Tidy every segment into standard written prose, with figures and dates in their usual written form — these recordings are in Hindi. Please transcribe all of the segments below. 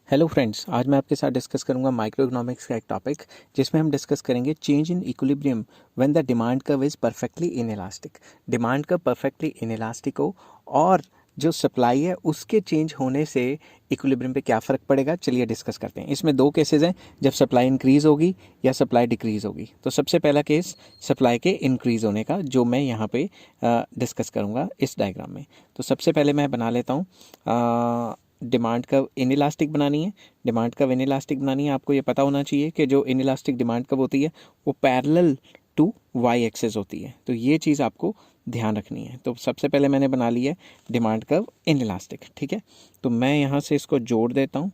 हेलो फ्रेंड्स, आज मैं आपके साथ डिस्कस करूंगा माइक्रो इकोनॉमिक्स का एक टॉपिक जिसमें हम डिस्कस करेंगे change in equilibrium when the demand curve is perfectly inelastic. Demand curve perfectly inelastic हो और जो सप्लाई है उसके चेंज होने से इक्विलिब्रियम पे क्या फ़र्क पड़ेगा, चलिए डिस्कस करते हैं। इसमें दो केसेस हैं, जब सप्लाई इंक्रीज़ होगी या सप्लाई डिक्रीज़ होगी। तो सबसे पहला केस सप्लाई के इंक्रीज़ होने का, जो मैं यहाँ पे डिस्कस करूँगा इस डायग्राम में। तो सबसे पहले मैं बना लेता हूँ डिमांड कर्व इनइलास्टिक बनानी है। डिमांड कर्व इनइलास्टिक बनानी है, आपको ये पता होना चाहिए कि जो इनइलास्टिक डिमांड कर्व होती है वो पैरेलल टू वाई एक्सिस होती है। तो ये चीज़ आपको ध्यान रखनी है। तो सबसे पहले मैंने बना लिया है डिमांड कर्व इनइलास्टिक, ठीक है। तो मैं यहाँ से इसको जोड़ देता हूँ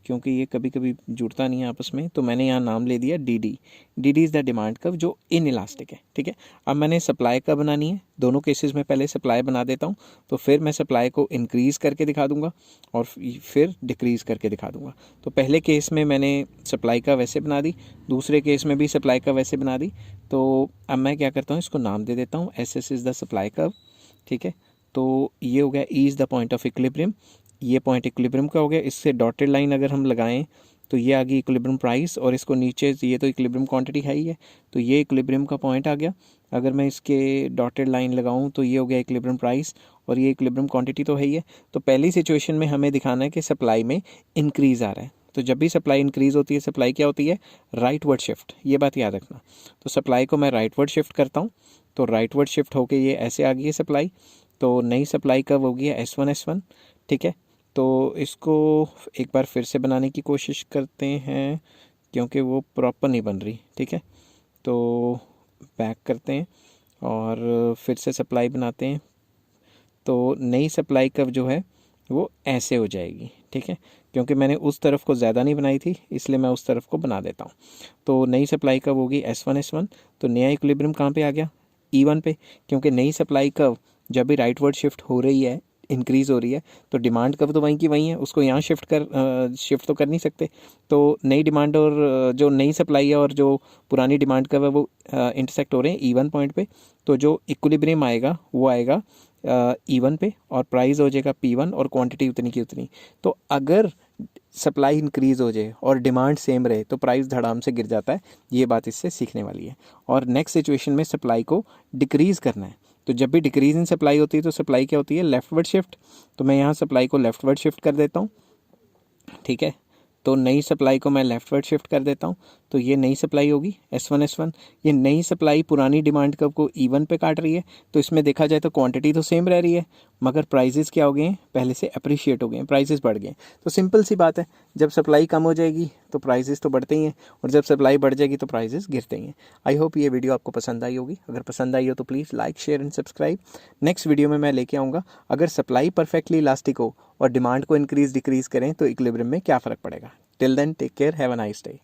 क्योंकि ये कभी कभी जुड़ता नहीं है आपस में। तो मैंने यहाँ नाम ले दिया D D. D D is the demand curve जो इनइलास्टिक है, ठीक है। अब मैंने सप्लाई का बनानी है। दोनों केसेस में पहले सप्लाई बना देता हूँ, तो फिर मैं सप्लाई को इंक्रीज़ करके दिखा दूंगा और फिर डिक्रीज़ करके दिखा दूंगा। तो पहले केस में मैंने सप्लाई का वैसे बना दी, दूसरे केस में भी सप्लाई का वैसे बना दी। तो अब मैं क्या करता हूँ, इसको नाम दे देता हूँ S S is the supply curve, ठीक है। तो ये हो गया E is the point of equilibrium, ये पॉइंट इक्विलिब्रियम का हो गया। इससे डॉटेड लाइन अगर हम लगाएं तो ये आ गई इक्विलिब्रियम प्राइस, और इसको नीचे ये तो इक्विलिब्रियम क्वांटिटी है ही है, तो ये इक्विलिब्रियम का पॉइंट आ गया। अगर मैं इसके डॉटेड लाइन लगाऊं तो ये हो गया इक्विलिब्रियम प्राइस, और ये इक्विलिब्रियम क्वांटिटी तो है ही है। तो पहली सिचुएशन में हमें दिखाना है कि सप्लाई में इंक्रीज़ आ रहा है। तो जब भी सप्लाई इंक्रीज़ होती है, सप्लाई क्या होती है, राइट वर्ड शिफ्ट, ये बात याद रखना। तो सप्लाई को मैं राइट वर्ड शिफ्ट करता हूँ, तो राइट वर्ड शिफ्ट होके ये ऐसे आ गई है सप्लाई। तो नई सप्लाई कब होगी, S1 ठीक है। तो इसको एक बार फिर से बनाने की कोशिश करते हैं क्योंकि वो प्रॉपर नहीं बन रही, ठीक है। तो बैक करते हैं और फिर से सप्लाई बनाते हैं। तो नई सप्लाई कर्व जो है वो ऐसे हो जाएगी, ठीक है। क्योंकि मैंने उस तरफ को ज़्यादा नहीं बनाई थी, इसलिए मैं उस तरफ को बना देता हूँ। तो नई सप्लाई कर्व होगी S1। तो नया इक्विलिब्रियम कहाँ पे आ गया, E1 पे, क्योंकि नई सप्लाई कर्व जब भी राइट वर्ड शिफ्ट हो रही है, इंक्रीज़ हो रही है, तो डिमांड कर्व तो वहीं की वहीं है, उसको यहाँ शिफ्ट तो कर नहीं सकते। तो नई डिमांड और जो नई सप्लाई है और जो पुरानी डिमांड कर्व है वो इंटरसेक्ट हो रहे हैं E1 पॉइंट पे। तो जो इक्विलिब्रियम आएगा वो आएगा E1 पे, और प्राइस हो जाएगा P1 और क्वांटिटी उतनी की उतनी। तो अगर सप्लाई इंक्रीज़ हो जाए और डिमांड सेम रहे तो प्राइस धड़ाम से गिर जाता है। ये बात इससे सीखने वाली है। और नेक्स्ट सिचुएशन में सप्लाई को डिक्रीज़ करना है। तो जब भी डिक्रीज इन सप्लाई होती है तो सप्लाई क्या होती है, लेफ्टवर्ड शिफ्ट। तो मैं यहाँ सप्लाई को लेफ्टवर्ड शिफ्ट कर देता हूँ, ठीक है। तो नई सप्लाई को मैं लेफ्टवर्ड शिफ्ट कर देता हूँ, तो ये नई सप्लाई होगी S1। ये नई सप्लाई पुरानी डिमांड कर्व को E1 पे काट रही है। तो इसमें देखा जाए तो क्वांटिटी तो सेम रह रही है, मगर प्राइजेस क्या हो गए हैं, पहले से अप्रिशिएट हो गए हैं, प्राइजेस बढ़ गए। तो सिंपल सी बात है, जब सप्लाई कम हो जाएगी तो प्राइजेस तो बढ़ते ही हैं, और जब सप्लाई बढ़ जाएगी तो प्राइजेस गिरते ही हैं। आई होप ये वीडियो आपको पसंद आई होगी। अगर पसंद आई हो तो please like, share and subscribe. Next video में मैं लेके आऊँगा अगर सप्लाई परफेक्टली इलास्टिक हो और डिमांड को इंक्रीज़ डिक्रीज़ करें तो इक्विलिब्रियम में क्या फ़र्क पड़ेगा। Till then take care, have a nice day.